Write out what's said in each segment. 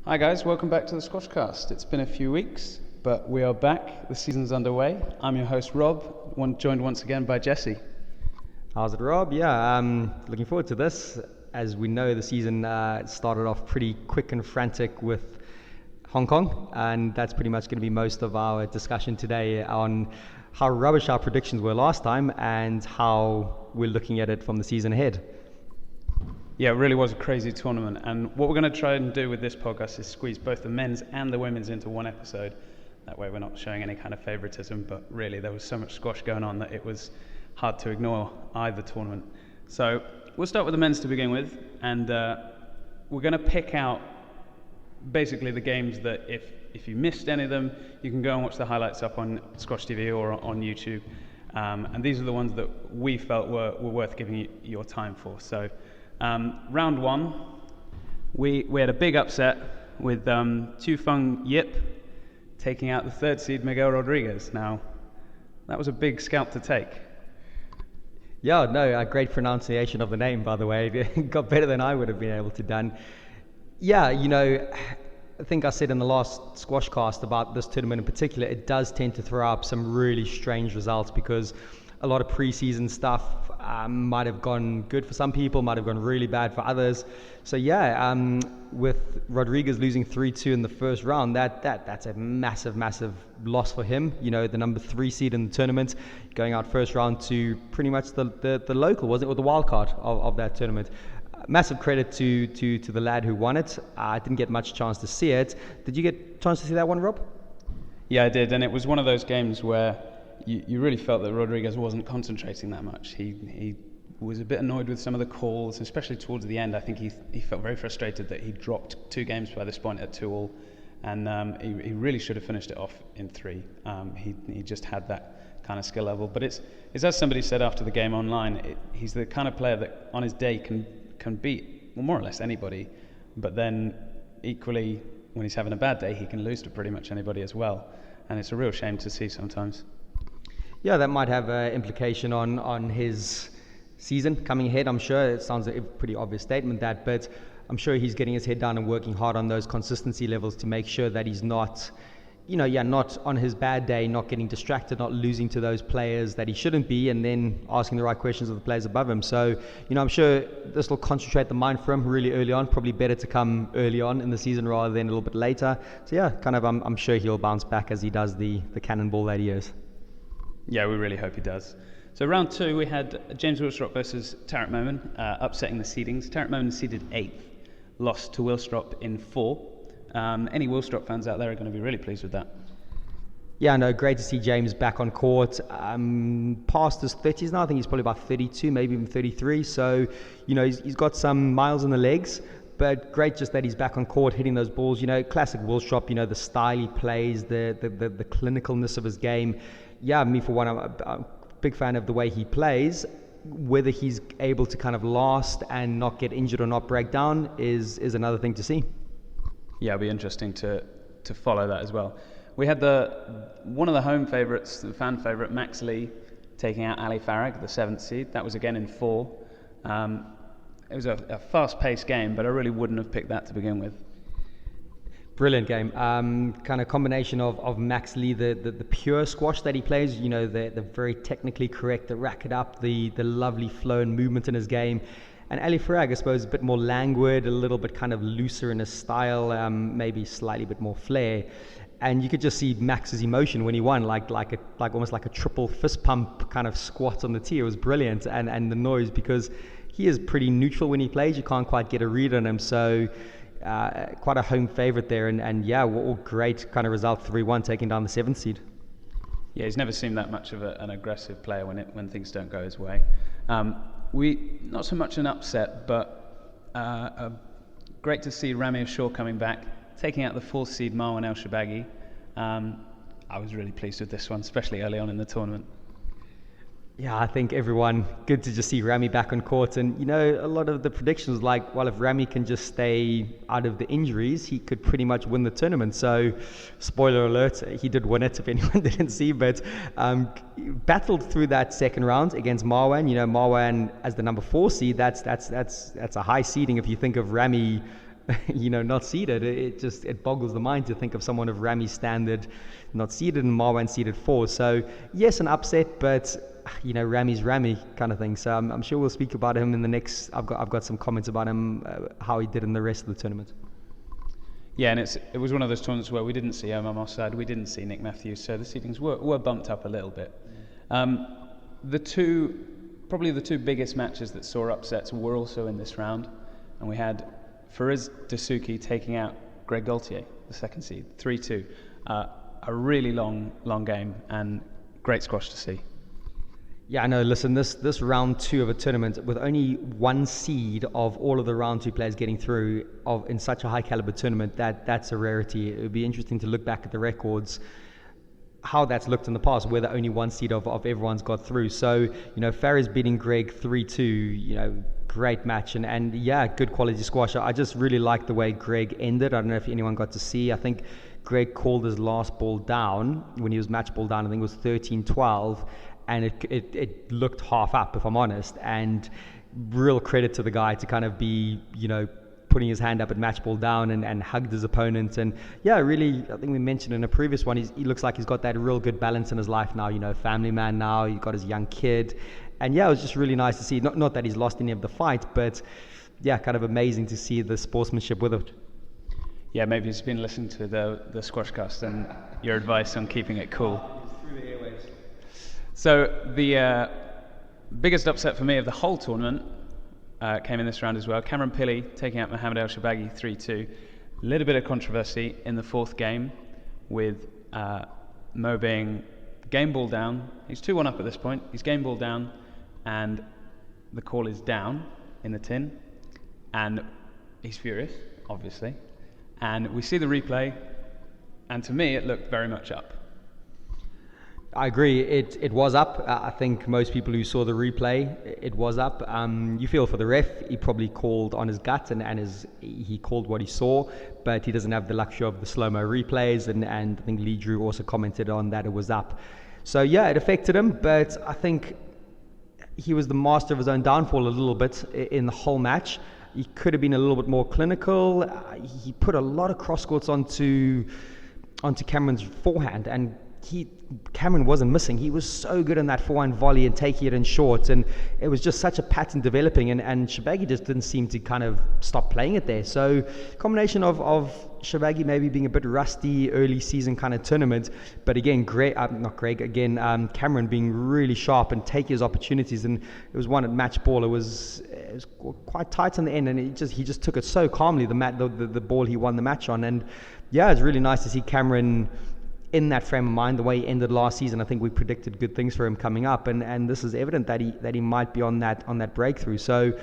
Hi guys, welcome back to the Squashcast. It's been a few weeks, but we are back. The season's underway. I'm your host Rob, joined once again by Jesse. How's it, Rob? Yeah, looking forward to this. As we know, the season started off pretty quick and frantic with Hong Kong, and that's pretty much going to be most of our discussion today on how rubbish our predictions were last time and how we're looking at it from the season ahead. Yeah, it really was a crazy tournament, and what we're going to try and do with this podcast is squeeze both the men's and the women's into one episode. That way we're not showing any kind of favoritism, but really there was so much squash going on that it was hard to ignore either tournament. So we'll start with the men's to begin with, and we're going to pick out basically the games that if you missed any of them, you can go and watch the highlights up on Squash TV or on YouTube. And these are the ones that we felt were worth giving you your time for. So round one, we had a big upset with Tufeng Yip taking out the third seed Miguel Rodriguez. Now, that was a big scalp to take. Yeah, no, a great pronunciation of the name, by the way. It got better than I would have been able to done. Yeah, I think I said in the last Squashcast about this tournament in particular, it does tend to throw up some really strange results because a lot of preseason stuff might have gone good for some people, might have gone really bad for others. So yeah, with Rodriguez losing 3-2 in the first round, that's a massive loss for him. The number 3 seed in the tournament, going out first round to pretty much the local, wasn't it, or the wild card of that tournament. Massive credit to the lad who won it. I didn't get much chance to see it. Did you get a chance to see that one, Rob? Yeah, I did, and it was one of those games where you really felt that Rodriguez wasn't concentrating that much. He was a bit annoyed with some of the calls, especially towards the end. I think he felt very frustrated that he dropped 2 games by this point at 2-2, and he really should have finished it off in 3. He just had that kind of skill level. But it's as somebody said after the game online, he's the kind of player that on his day can beat more or less anybody, but then equally when he's having a bad day he can lose to pretty much anybody as well, and it's a real shame to see sometimes. Yeah, that might have an implication on his season coming ahead. I'm sure it sounds like a pretty obvious statement but I'm sure he's getting his head down and working hard on those consistency levels to make sure that he's not not on his bad day, not getting distracted, not losing to those players that he shouldn't be, and then asking the right questions of the players above him. So, I'm sure this will concentrate the mind for him really early on. Probably better to come early on in the season rather than a little bit later. So yeah, I'm sure he'll bounce back as he does the cannonball that he is. Yeah, we really hope he does. So round 2, we had James Willstrop versus Tarek Momin, upsetting the seedings. Tarek Momin seeded 8th, lost to Willstrop in 4. Any Willstrop fans out there are going to be really pleased with that. Yeah, no, great to see James back on court. Past his 30s now, I think he's probably about 32, maybe even 33. So, he's got some miles in the legs. But great just that he's back on court, hitting those balls. Classic Willstrop, the style he plays, the clinicalness of his game. Yeah, me for one, I'm a big fan of the way he plays. Whether he's able to kind of last and not get injured or not break down is another thing to see. Yeah, it'll be interesting to follow that as well. We had one of the home favourites, the fan favourite, Max Lee, taking out Ali Farag, the 7th seed. That was again in 4. It was a fast-paced game, but I really wouldn't have picked that to begin with. Brilliant game. Kind of combination of Max Lee, the pure squash that he plays, the very technically correct, the rack it up, the lovely flow and movement in his game. And Ali Farag, I suppose, a bit more languid, a little bit kind of looser in his style, maybe slightly bit more flair. And you could just see Max's emotion when he won, like almost like a triple fist pump kind of squat on the tee. It was brilliant, and the noise, because he is pretty neutral when he plays. You can't quite get a read on him, so quite a home favourite there. And yeah, all great kind of result, 3-1, taking down the 7th seed. Yeah, he's never seemed that much of an aggressive player when things don't go his way. Not so much an upset, but great to see Ramy Ashour coming back, taking out the 4th seed Marwan El Shorbagy. I was really pleased with this one, especially early on in the tournament. Yeah, I think everyone, good to just see Ramy back on court. And, a lot of the predictions like, well, if Ramy can just stay out of the injuries, he could pretty much win the tournament. So, spoiler alert, he did win it, if anyone didn't see. But battled through that second round against Marwan. Marwan as the number 4 seed, that's a high seeding if you think of Ramy not seeded. It boggles the mind to think of someone of Rami's standard not seeded and Marwan seeded 4. So yes, an upset, but Rami's Rami kind of thing. So I'm sure we'll speak about him in the next. I've got some comments about him, how he did in the rest of the tournament. Yeah, and it was one of those tournaments where we didn't see Omar Mossad, we didn't see Nick Matthews, so the seedings were bumped up a little bit. Probably the two biggest matches that saw upsets were also in this round, and we had Faraz Dasuki taking out Greg Gaultier, the second seed, 3-2. A really long game and great squash to see. Yeah, no, listen, this round 2 of a tournament with only one seed of all of the round 2 players getting through in such a high caliber tournament, that's a rarity. It would be interesting to look back at the records, how that's looked in the past, where the only one seed of everyone's got through. So, Faraz beating Greg 3-2, great match and yeah, good quality squash. I just really like the way Greg ended. I don't know if anyone got to see. I think Greg called his last ball down when he was match ball down. I think it was 13-12. And it looked half up, if I'm honest, and real credit to the guy to kind of be, putting his hand up at match ball down and hugged his opponent. And yeah, really, I think we mentioned in a previous one, he looks like he's got that real good balance in his life now, family man now, he's got his young kid. And yeah, it was just really nice to see, not that he's lost any of the fight, but yeah, kind of amazing to see the sportsmanship with it. Yeah, maybe he's been listening to the Squashcast and your advice on keeping it cool. Through the airwaves. So the biggest upset for me of the whole tournament came in this round as well. Cameron Pilley taking out Mohamed El Shabagi 3-2. A little bit of controversy in the fourth game with Mo being game ball down. He's 2-1 up at this point. He's game ball down and the call is down in the tin. And he's furious, obviously. And we see the replay and to me it looked very much up. I agree. It was up. I think most people who saw the replay, it was up. You feel for the ref. He probably called on his gut he called what he saw, but he doesn't have the luxury of the slow-mo replays. And I think Lee Drew also commented on that it was up. So yeah, it affected him, but I think he was the master of his own downfall a little bit in the whole match. He could have been a little bit more clinical. He put a lot of cross courts onto Cameron's forehand, and Cameron wasn't missing. He was so good in that forehand volley and taking it in short, and it was just such a pattern developing, and Shabagi just didn't seem to kind of stop playing it there. So combination of Shabagi maybe being a bit rusty early season kind of tournament, but again Cameron being really sharp and taking his opportunities, and it was one at match ball. It was quite tight in the end, and he just took it so calmly, the ball he won the match on. And yeah, it's really nice to see Cameron in that frame of mind, the way he ended last season. I think we predicted good things for him coming up, and this is evident that he might be on that breakthrough. So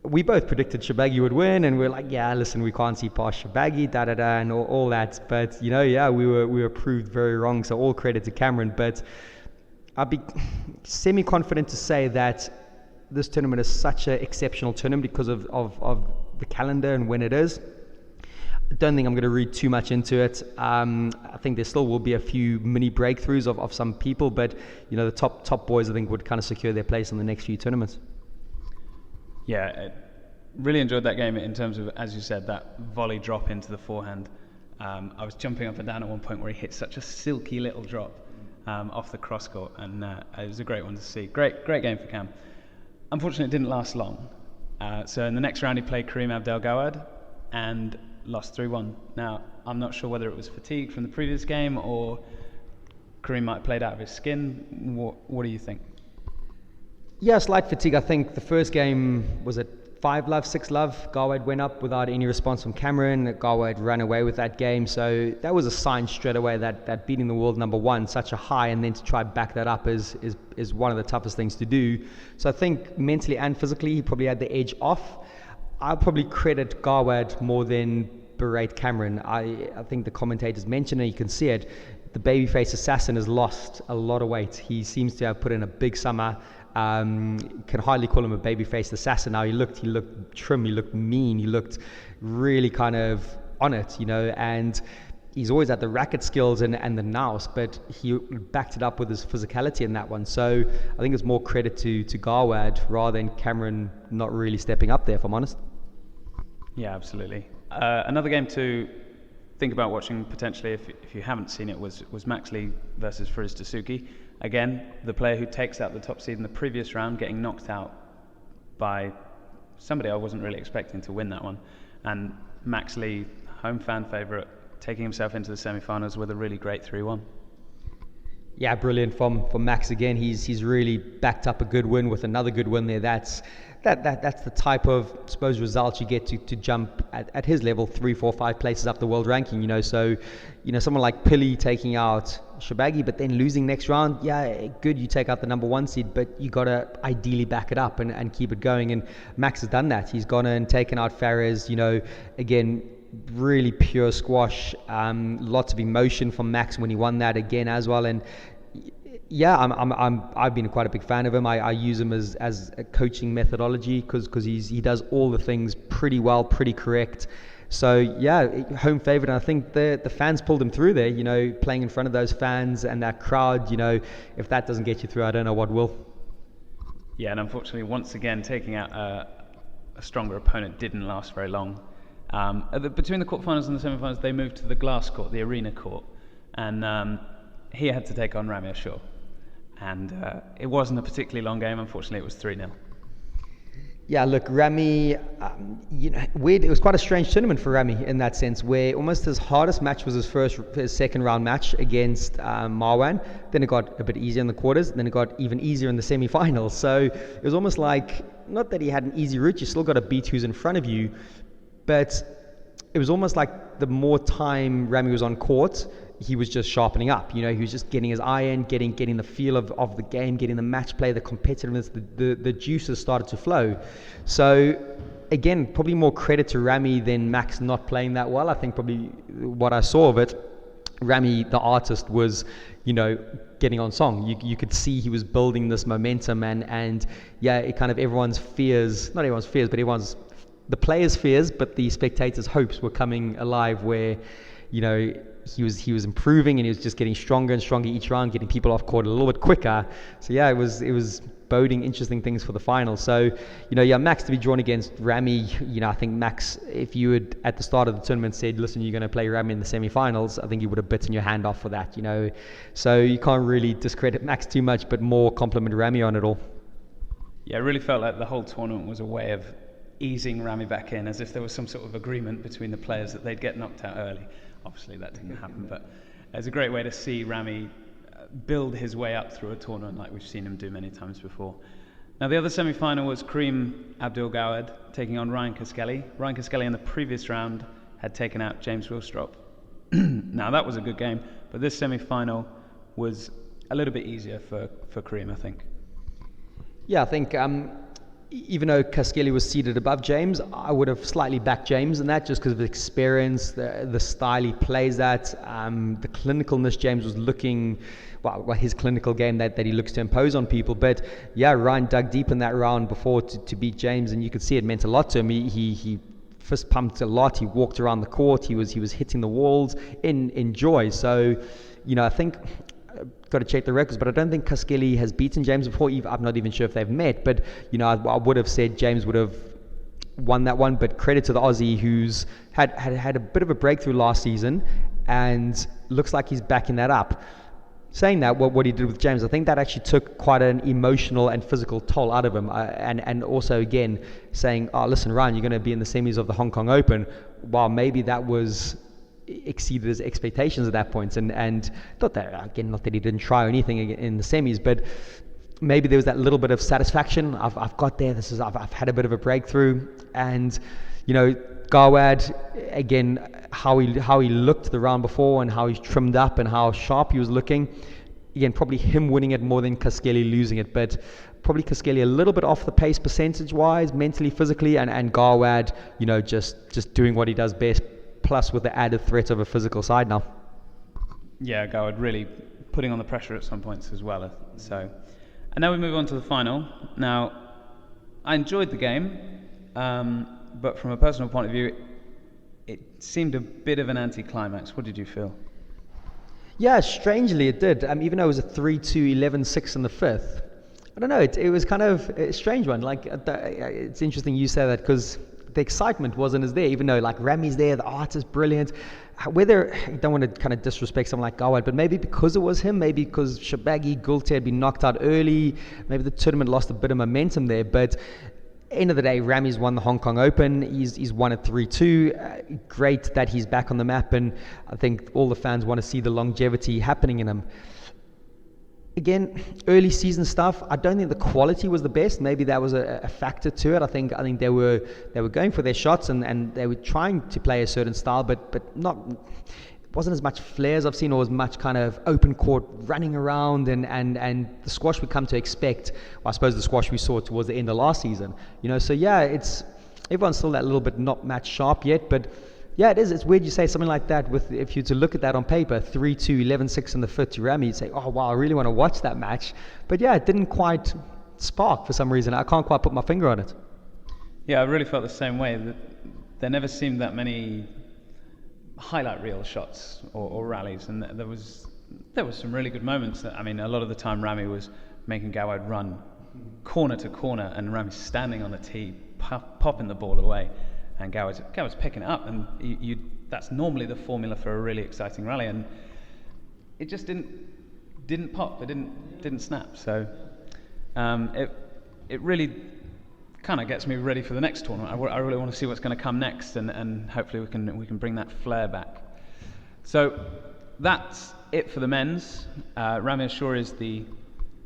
we both predicted Shabagi would win, and we're like, yeah, listen, we can't see past Shabagi, and all that. But we were proved very wrong. So all credit to Cameron. But I'd be semi-confident to say that this tournament is such an exceptional tournament because of the calendar and when it is. I don't think I'm going to read too much into it. I think there still will be a few mini breakthroughs of some people, but the top boys I think would kind of secure their place in the next few tournaments. Yeah, I really enjoyed that game in terms of, as you said, that volley drop into the forehand. I was jumping up and down at one point where he hit such a silky little drop off the cross court, and it was a great one to see. Great game for Cam. Unfortunately, it didn't last long. So in the next round, he played Kareem Abdel-Gawad and lost 3-1. Now, I'm not sure whether it was fatigue from the previous game or Kareem might have played out of his skin. What do you think? Yeah, slight fatigue. I think the first game was at 5-love, 6-love. Gawad went up without any response from Cameron. Gawad ran away with that game. So that was a sign straight away that beating the world number one, such a high, and then to try back that up is one of the toughest things to do. So I think mentally and physically, he probably had the edge off. I'll probably credit Gawad more than berate Cameron. I think the commentators mentioned it, you can see it. The babyface assassin has lost a lot of weight. He seems to have put in a big summer. Can hardly call him a babyface assassin now. He looked trim, he looked mean, he looked really kind of on it, and he's always had the racket skills and the nous, but he backed it up with his physicality in that one. So I think it's more credit to Gawad rather than Cameron not really stepping up there, if I'm honest. Yeah, absolutely. Another game to think about watching potentially if you haven't seen it was Max Lee versus Fariz Dasuki. Again, the player who takes out the top seed in the previous round getting knocked out by somebody I wasn't really expecting to win that one. And Max Lee, home fan favourite, taking himself into the semi-finals with a really great 3-1. Yeah, brilliant from Max again. He's really backed up a good win with another good win there. That's the type of, I suppose, results you get to jump at his level 3, 4, 5 places up the world ranking. So someone like Pili taking out Shorbagy, but then losing next round. Yeah, good. You take out the number 1 seed, but you got to ideally back it up and keep it going. And Max has done that. He's gone and taken out Fares. Again, really pure squash. Lots of emotion from Max when he won that again as well. And yeah, I've been quite a big fan of him. I use him as a coaching methodology because he does all the things pretty well, pretty correct. So yeah, home favorite. And I think the fans pulled him through there. Playing in front of those fans and that crowd. If that doesn't get you through, I don't know what will. Yeah, and unfortunately, once again, taking out a stronger opponent didn't last very long. Between the quarterfinals and the semi-finals, they moved to the glass court, the arena court, and he had to take on Ramy Ashour. And it wasn't a particularly long game. Unfortunately, it was 3-0. Yeah, look, Ramy, weird. It was quite a strange tournament for Ramy in that sense, where almost his hardest match was his second round match against Marwan. Then it got a bit easier in the quarters. Then it got even easier in the semi-finals. So it was almost like, not that he had an easy route, you still got to beat who's in front of you, but it was almost like the more time Ramy was on court, he was just sharpening up. He was just getting his eye in, getting the feel of the game, getting the match play, the competitiveness, the juices started to flow. So again, probably more credit to Ramy than Max not playing that well. I think probably what I saw of it, Ramy, the artist, was, getting on song. You could see he was building this momentum and yeah, it kind of everyone's fears, not everyone's fears, but the players' fears, but the spectators' hopes were coming alive where, he was improving and he was just getting stronger and stronger each round, getting people off court a little bit quicker. So yeah, it was boding interesting things for the final. So, Max to be drawn against Ramy, I think Max, if you had at the start of the tournament said, listen, you're going to play Ramy in the semi-finals, I think you would have bitten your hand off for that, So you can't really discredit Max too much, but more compliment Ramy on it all. Yeah, it really felt like the whole tournament was a way of easing Ramy back in, as if there was some sort of agreement between the players that they'd get knocked out early. Obviously that didn't happen, but it's a great way to see Ramy build his way up through a tournament like we've seen him do many times before. Now the other semi-final was Kareem Abdul-Gawad taking on Ryan Caskelly. Ryan Caskelly in the previous round had taken out James Willstrop. Now that was a good game, but this semi-final was a little bit easier for Kareem, I think. Yeah, I think even though Caskelly was seated above James, I would have slightly backed James, and that just because of the experience, the style he plays at, the clinicalness James was looking, his clinical game that he looks to impose on people. But yeah, Ryan dug deep in that round before to beat James, and you could see it meant a lot to him. He fist pumped a lot. He walked around the court. He was hitting the walls in joy. So, I think, got to check the records, but I don't think Caskelly has beaten James before. I'm not even sure if they've met, but I would have said James would have won that one. But credit to the Aussie, who's had a bit of a breakthrough last season and looks like he's backing that up. Saying that, what he did with James, I think that actually took quite an emotional and physical toll out of him. And also, again, saying, listen, Ryan, you're going to be in the semis of the Hong Kong Open. While maybe that was exceeded his expectations at that point, and not that he didn't try or anything in the semis, but maybe there was that little bit of satisfaction. I've got there. I've had a bit of a breakthrough, and Gawad, again, how he looked the round before and how he's trimmed up and how sharp he was looking. Again, probably him winning it more than Caskelly losing it, but probably Caskelly a little bit off the pace percentage-wise, mentally, physically, and Gawad, just doing what he does best, plus with the added threat of a physical side now. Yeah, Gawad really putting on the pressure at some points as well. So, and now we move on to the final. Now, I enjoyed the game, but from a personal point of view, it seemed a bit of an anticlimax. What did you feel? Yeah, strangely it did. Even though it was a 3-2, 11-6 in the fifth. I don't know, it was kind of a strange one. It's interesting you say that, because the excitement wasn't as there, even though like Rami's there, the art is brilliant. Whether, I don't want to kind of disrespect someone like Gawad, but maybe because it was him, maybe because Shabagi, Gulte had been knocked out early, maybe the tournament lost a bit of momentum there. But end of the day, Rami's won the Hong Kong Open. He's won it 3-2. Great that he's back on the map, and I think all the fans want to see the longevity happening in him. Again, early season stuff, I don't think the quality was the best. Maybe that was a factor to it. I think they were going for their shots and they were trying to play a certain style, but not, it wasn't as much flair as I've seen, or as much kind of open court running around and the squash we come to expect. Well, I suppose the squash we saw towards the end of last season. So yeah, everyone's still that little bit not match sharp yet, but yeah, it is. It's weird you say something like that. If you to look at that on paper, 3-2, 11-6 in the fifth to Rami, you'd say, oh wow, I really want to watch that match. But yeah, it didn't quite spark for some reason. I can't quite put my finger on it. Yeah, I really felt the same way. There never seemed that many highlight reel shots or rallies, and there was some really good moments. A lot of the time Rami was making Gawad run corner to corner, and Rami standing on the tee, popping the ball away. And Gawad's picking it up, and that's normally the formula for a really exciting rally, and it just didn't pop, it didn't snap. So it really kind of gets me ready for the next tournament. I really want to see what's going to come next, and hopefully we can bring that flair back. So that's it for the men's. Rami Ashour is the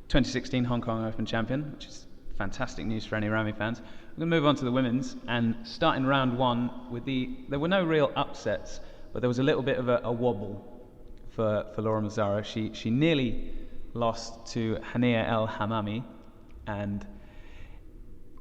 2016 Hong Kong Open champion, which is fantastic news for any Rami fans. We're going to move on to the women's, and start in round one there were no real upsets, but there was a little bit of a wobble for Laura Mazzaro. She nearly lost to Hania El Hammami, and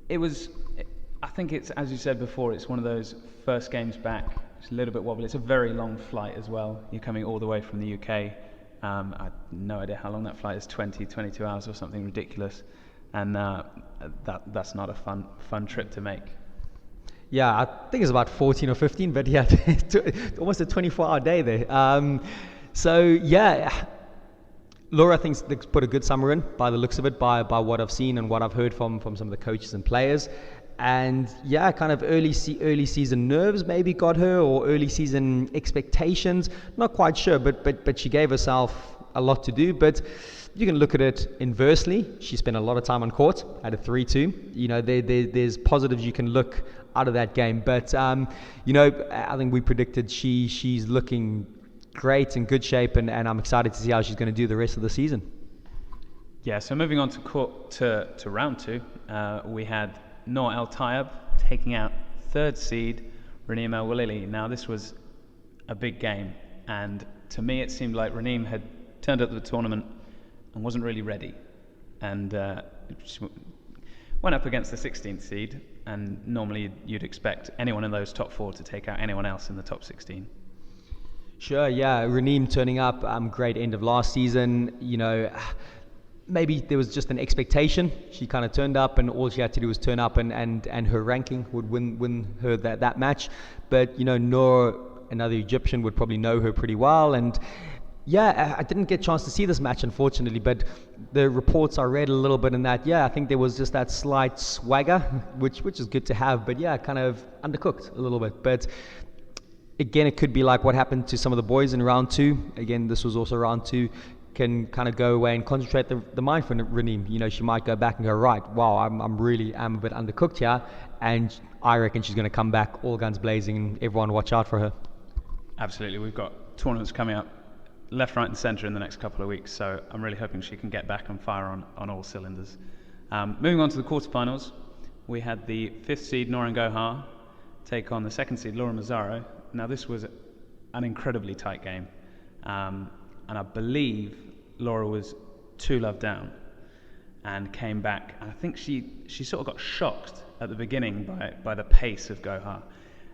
I think it's, as you said before, it's one of those first games back. It's a little bit wobbly. It's a very long flight as well. You're coming all the way from the UK. I have no idea how long that flight is, 22 hours or something ridiculous. And that's not a fun trip to make. Yeah, I think it's about 14 or 15, but yeah, almost a 24-hour day there. So yeah, Laura thinks they put a good summer in by the looks of it, by what I've seen and what I've heard from some of the coaches and players. And yeah, kind of early season nerves maybe got her, or early season expectations. Not quite sure, but she gave herself a lot to do. But you can look at it inversely. She spent a lot of time on court at a 3-2. There's positives you can look out of that game. But I think we predicted she's looking great, in good shape, and I'm excited to see how she's going to do the rest of the season. Yeah. So moving on to round two, we had Noor El Tayeb taking out third seed Raneem El Walili. Now this was a big game, and to me it seemed like Raneem had turned up to the tournament and wasn't really ready, and she went up against the 16th seed, and normally you'd expect anyone in those top four to take out anyone else in the top 16. Sure, yeah, Raneem turning up, great end of last season. Maybe there was just an expectation. She kind of turned up, and all she had to do was turn up, and her ranking would win her that match. But Noor, another Egyptian, would probably know her pretty well, and yeah, I didn't get a chance to see this match, unfortunately, but the reports I read a little bit in that, yeah, I think there was just that slight swagger, which is good to have, but yeah, kind of undercooked a little bit. But again, it could be like what happened to some of the boys in round two. Again, this was also round two. Can kind of go away and concentrate the mind for Raneem. She might go back and go, right, wow, I'm a bit undercooked here, and I reckon she's going to come back all guns blazing, and everyone watch out for her. Absolutely. We've got tournaments coming up left, right and centre in the next couple of weeks, so I'm really hoping she can get back on fire on all cylinders. Moving on to the quarterfinals, we had the 5th seed Nouran Gohar take on the 2nd seed Laura Mazzaro. Now this was an incredibly tight game, and I believe Laura was 2-love down and came back, and I think she sort of got shocked at the beginning by the pace of Gohar,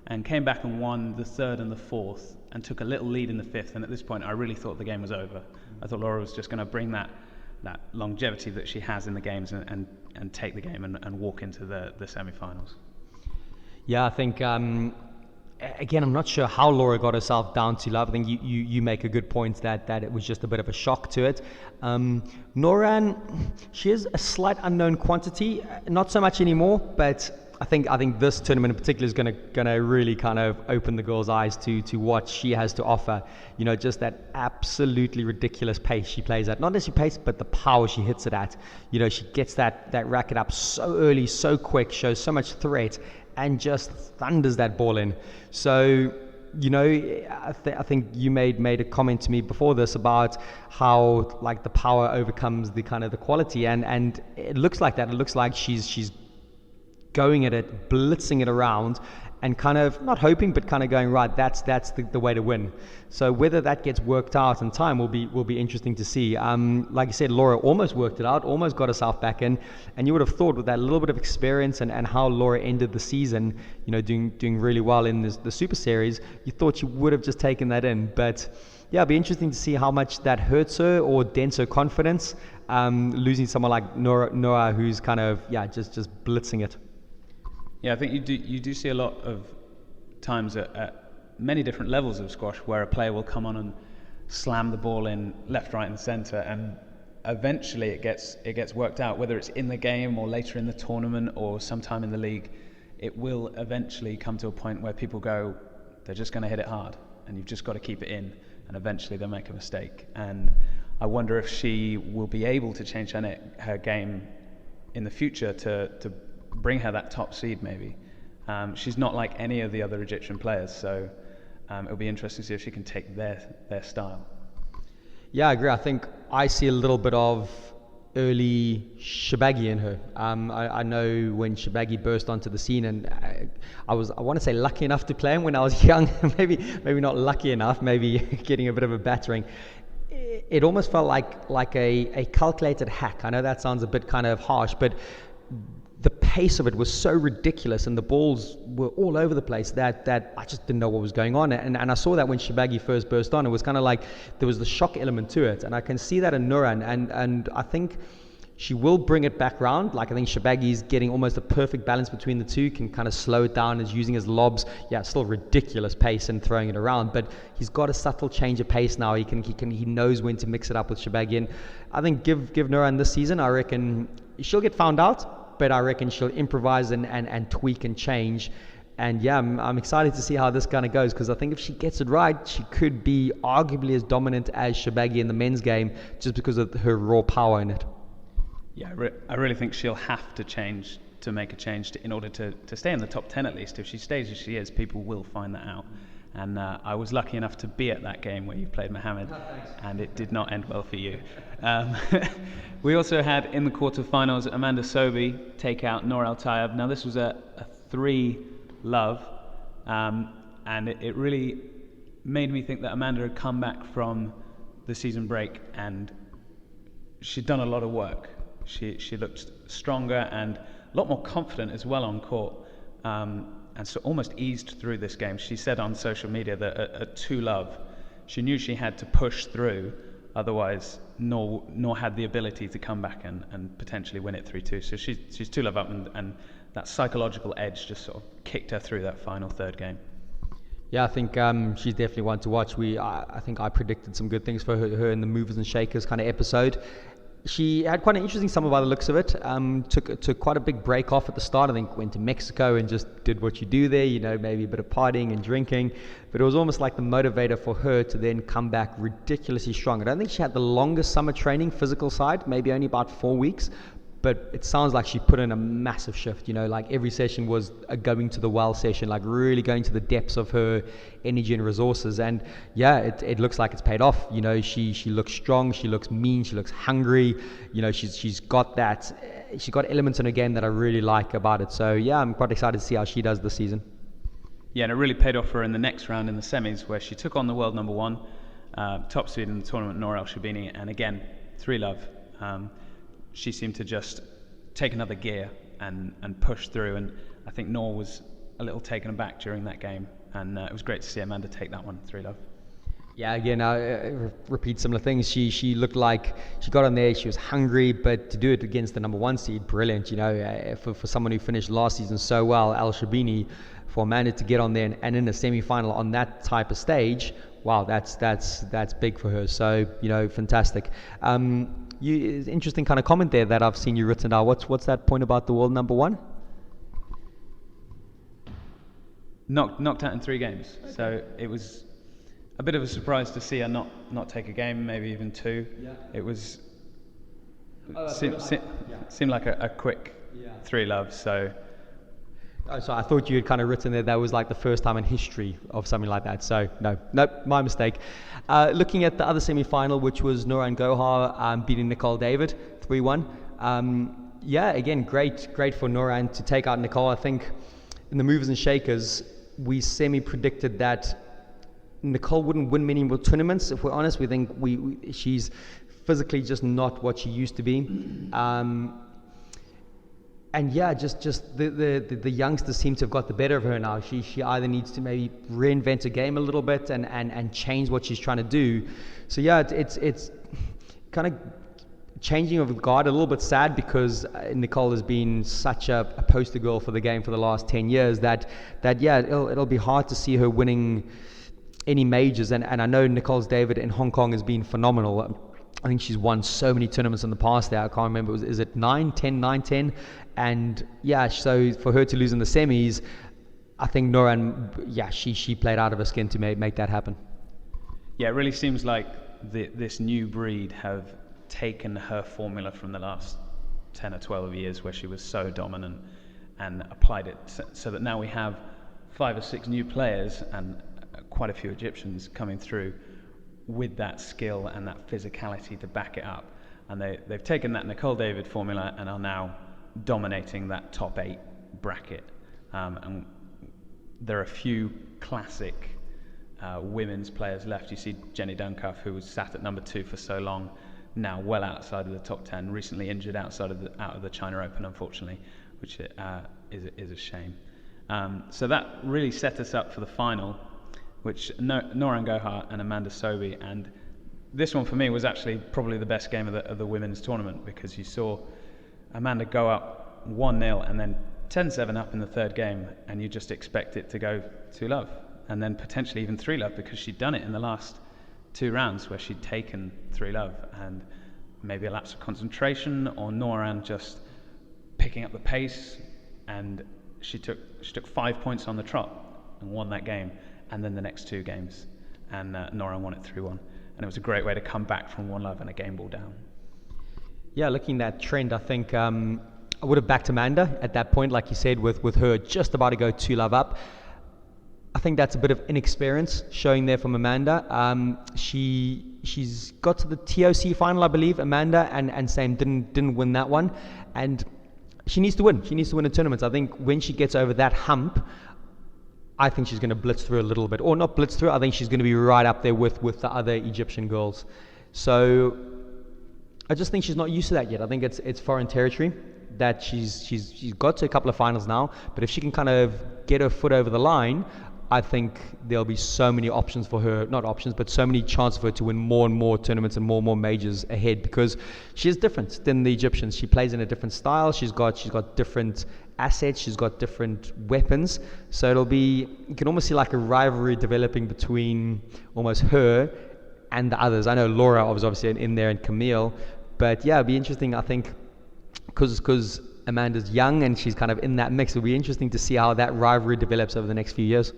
and came back and won the 3rd and the 4th, and took a little lead in the 5th. And at this point, I really thought the game was over. I thought Laura was just going to bring that longevity that she has in the games and take the game and walk into the semi-finals. Yeah, I think again, I'm not sure how Laura got herself down to love. I think you make a good point that it was just a bit of a shock to it. Nouran, she is a slight unknown quantity, not so much anymore, but I I think this tournament in particular is gonna really kind of open the girls' eyes to what she has to offer. Just that absolutely ridiculous pace she plays at. Not necessarily pace, but the power she hits it at. She gets that racket up so early, so quick, shows so much threat, and just thunders that ball in. So, I think you made a comment to me before this about how like the power overcomes the kind of the quality, and it looks like that. It looks like she's going at it, blitzing it around, and kind of not hoping, but kind of going, right, that's the way to win. So whether that gets worked out in time will be interesting to see. Like I said, Laura almost worked it out, almost got herself back in, and you would have thought with that little bit of experience and how Laura ended the season, doing really well in the Super Series, you thought she would have just taken that in. But yeah, it'll be interesting to see how much that hurts her or dents her confidence, losing someone like Nora who's kind of, just blitzing it. Yeah, I think you do see a lot of times at many different levels of squash where a player will come on and slam the ball in left, right, and centre, and eventually it gets worked out. Whether it's in the game or later in the tournament or sometime in the league, it will eventually come to a point where people go, they're just going to hit it hard, and you've just got to keep it in, and eventually they'll make a mistake. And I wonder if she will be able to change her game in the future to bring her that top seed maybe. She's not like any of the other Egyptian players, so it'll be interesting to see if she can take their style. Yeah, I agree. I think I see a little bit of early Shorbagy in her. I know when Shorbagy burst onto the scene, and I want to say lucky enough to play him when I was young, maybe not lucky enough, maybe getting a bit of a battering. It almost felt like a calculated hack. I know that sounds a bit kind of harsh, but the pace of it was so ridiculous, and the balls were all over the place that I just didn't know what was going on. And I saw that when Shorbagy first burst on, it was kind of like there was the shock element to it, and I can see that in Nora, and I think she will bring it back round. Like I think Shorbagy's getting almost a perfect balance between the two, can kind of slow it down, is using his lobs. Yeah, still ridiculous pace and throwing it around, but he's got a subtle change of pace now. He knows when to mix it up with Shorbagy, and I think give Nora this season, I reckon she'll get found out, but I reckon she'll improvise and tweak and change. And yeah, I'm excited to see how this kind of goes, because I think if she gets it right, she could be arguably as dominant as Shorbagy in the men's game, just because of her raw power in it. Yeah, I really think she'll have to change to make a change in order to stay in the top 10 at least. If she stays as she is, people will find that out. And I was lucky enough to be at that game where you played Mohammed, and it did not end well for you. We also had in the quarterfinals Amanda Sobey take out Nour El Tayeb. Now this was a 3-love, and it really made me think that Amanda had come back from the season break and she'd done a lot of work. She looked stronger and a lot more confident as well on court. And so almost eased through this game. She said on social media that at 2-love, she knew she had to push through, otherwise Nour had the ability to come back and potentially win it 3-2. So she's 2-love up, and that psychological edge just sort of kicked her through that final third game. Yeah, I think she's definitely one to watch. I think I predicted some good things for her in the movers and shakers kind of episode. She had quite an interesting summer by the looks of it. Took quite a big break off at the start. I think went to Mexico and just did what you do there, maybe a bit of partying and drinking. But it was almost like the motivator for her to then come back ridiculously strong. I don't think she had the longest summer training physical side, maybe only about 4 weeks. But it sounds like she put in a massive shift, like every session was a going to the well session, like really going to the depths of her energy and resources. And yeah, it looks like it's paid off. She looks strong, she looks mean, she looks hungry. She's got elements in her game that I really like about it. So yeah, I'm quite excited to see how she does this season. Yeah, and it really paid off for her in the next round in the semis, where she took on the world number 1, top seed in the tournament, Nour El Sharbini, and again, 3-love. She seemed to just take another gear and push through, and I think Nour was a little taken aback during that game, and it was great to see Amanda take that one, 3-love. Yeah, again, I repeat similar things. She looked like she got on there, she was hungry, but to do it against the number 1 seed, brilliant. For someone who finished last season so well, El Sharbini, for Amanda to get on there and in a semi-final on that type of stage, wow, that's big for her. So fantastic. Interesting kind of comment there that I've seen you written down. What's that point about the world number 1? knocked out in 3 games. Okay. So it was a bit of a surprise to see her not take a game, maybe even 2. Yeah. It was seemed like a quick 3-love. So. Oh, so I thought you had kind of written there that was like the first time in history of something like that. So nope, my mistake. Looking at the other semi-final, which was Nouran Gohar beating Nicole David 3-1. Again, great for Nouran to take out Nicole. I think in the movers and shakers, we semi-predicted that Nicole wouldn't win many more tournaments. If we're honest, we think she's physically just not what she used to be. And yeah, just the youngsters seem to have got the better of her now. She either needs to maybe reinvent her game a little bit and change what she's trying to do. So yeah, it's kind of changing of guard, a little bit sad because Nicole has been such a poster girl for the game for the last 10 years that it'll be hard to see her winning any majors. And I know Nicole David in Hong Kong has been phenomenal. I think she's won so many tournaments in the past there. I can't remember. Is it 9-10? And yeah, so for her to lose in the semis, I think Nouran, she played out of her skin to make that happen. Yeah, it really seems like this new breed have taken her formula from the last 10 or 12 years where she was so dominant and applied it so that now we have 5 or 6 new players and quite a few Egyptians coming through with that skill and that physicality to back it up. And they've taken that Nicole David formula and are now dominating that top 8 bracket. And there are a few classic women's players left. You see Jenny Duncalf, who was sat at number 2 for so long, now well outside of the top 10, recently injured out of the China Open, unfortunately, which is a shame. So that really set us up for the final, which Nouran Gohar and Amanda Sobey. And this one for me was actually probably the best game of the women's tournament, because you saw Amanda go up 1-0 and then 10-7 up in the 3rd game, and you just expect it to go 2-love and then potentially even 3-love, because she'd done it in the last 2 rounds where she'd taken 3-love, and maybe a lapse of concentration or Nouran just picking up the pace, and she took 5 points on the trot and won that game, and then the next 2 games, and Nouran won it 3-1, and it was a great way to come back from 1-love and a game ball down. Yeah, looking at that trend, I think I would have backed Amanda at that point, like you said, with her just about to go 2-love up. I think that's a bit of inexperience showing there from Amanda. She's got to the TOC final, I believe, Amanda, and Sam didn't win that one, and she needs to win. She needs to win the tournaments. I think when she gets over that hump, I think she's going to blitz through a little bit, or not blitz through. I think she's going to be right up there with the other Egyptian girls. So I just think she's not used to that yet. I think it's foreign territory that she's got to a couple of finals now, but if she can kind of get her foot over the line, I think there'll be so many options for her, not options, but so many chances for her to win more and more tournaments and more majors ahead, because she is different than the Egyptians. She plays in a different style. She's got different assets. She's got different weapons. So you can almost see like a rivalry developing between almost her and the others. I know Laura was obviously in there and Camille, but yeah, it'd be interesting, I think, because Amanda's young and she's kind of in that mix. It'll be interesting to see how that rivalry develops over the next few years.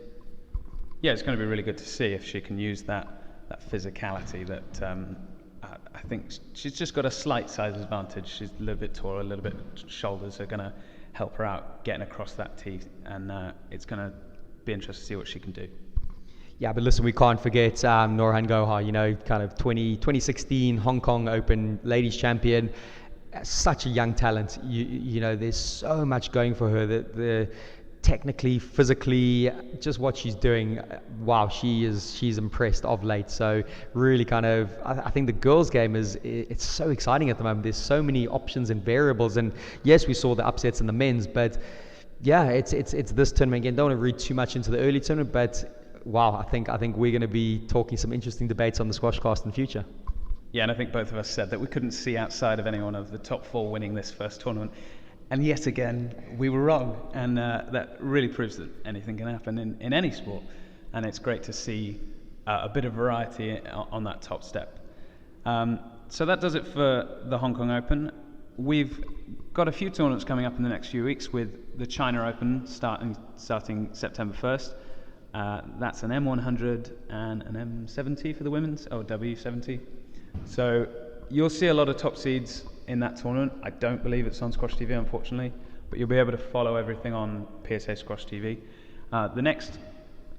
Yeah, it's going to be really good to see if she can use that physicality that I think she's just got a slight size advantage. She's a little bit taller, a little bit shoulders are going to help her out getting across that tee, and it's going to be interesting to see what she can do. Yeah, but listen, we can't forget Nouran Gohar, kind of 2016 Hong Kong Open ladies champion. Such a young talent. There's so much going for her. The technically, physically, just what she's doing, wow, she's impressed of late. So really I think the girls' game it's so exciting at the moment. There's so many options and variables, and yes, we saw the upsets in the men's, but yeah, it's this tournament again. Don't want to read too much into the early tournament, but wow, I think we're going to be talking some interesting debates on the Squashcast in the future. Yeah, and I think both of us said that we couldn't see outside of anyone of the top 4 winning this first tournament. And yet again, we were wrong. And that really proves that anything can happen in any sport. And it's great to see a bit of variety on that top step. So that does it for the Hong Kong Open. we've got a few tournaments coming up in the next few weeks, with the China Open starting September 1st. That's an M100 and an M70 for the women's, or W70. So you'll see a lot of top seeds in that tournament. I don't believe it's on Squash TV, unfortunately, but you'll be able to follow everything on PSA Squash TV. The next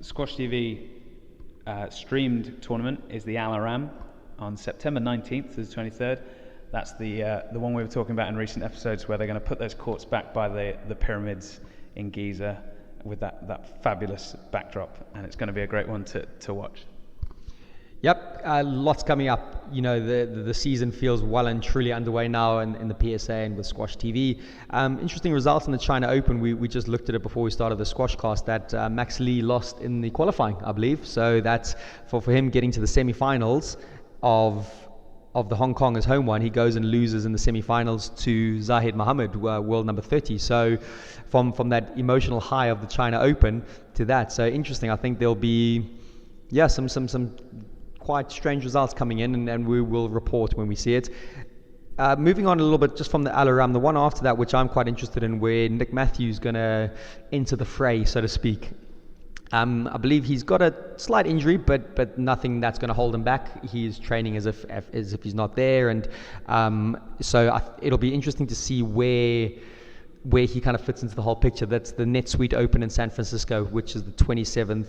Squash TV streamed tournament is the Al Aram on September 19th to the 23rd. That's the one we were talking about in recent episodes, where they're going to put those courts back by the pyramids in Giza with that fabulous backdrop, and it's going to be a great one to watch. Yep, lots coming up. You know, the season feels well and truly underway now in the PSA and with Squash TV. Interesting results in the China Open. We just looked at it before we started the Squash Cast, that Max Lee lost in the qualifying, I believe. So that's for him getting to the semi-finals of the Hong Kong as home one. He goes and loses in the semi-finals to Zahid Mohammed, world number 30. So from that emotional high of the China Open to that. So interesting. I think there'll be some quite strange results coming in, and we will report when we see it. Moving on a little bit just from the Al Aram, the one after that, which I'm quite interested in, where Nick Matthews going to enter the fray, so to speak. I believe he's got a slight injury, but nothing that's going to hold him back. He's training as if he's not there, and so it'll be interesting to see where he kind of fits into the whole picture. That's the NetSuite Open in San Francisco, which is the 27th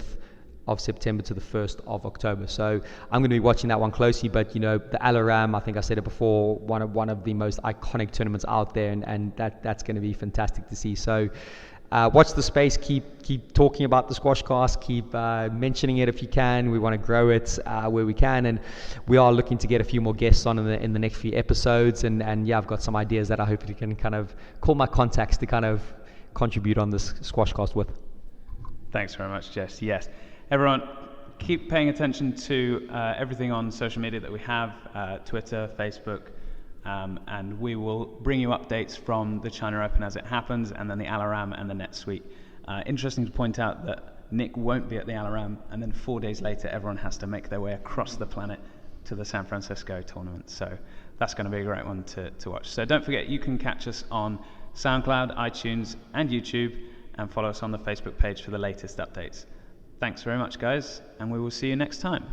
of September to the 1st of October. So I'm going to be watching that one closely. But you know, the Al Aram, I think I said it before, one of the most iconic tournaments out there, and that's going to be fantastic to see. So watch the space, keep talking about the Squash Cast, keep mentioning it if you can. We want to grow it where we can, and we are looking to get a few more guests on in the next few episodes. And yeah, I've got some ideas that I hope you can kind of call my contacts to kind of contribute on this Squash Cast with. Thanks very much, Jess. Yes. Everyone, keep paying attention to everything on social media that we have, Twitter, Facebook, and we will bring you updates from the China Open as it happens, and then the Al Aram and the NetSuite. Interesting to point out that Nick won't be at the Al Aram, and then 4 days later everyone has to make their way across the planet to the San Francisco tournament. So that's going to be a great one to watch. So don't forget, you can catch us on SoundCloud, iTunes, and YouTube, and follow us on the Facebook page for the latest updates. Thanks very much, guys, and we will see you next time.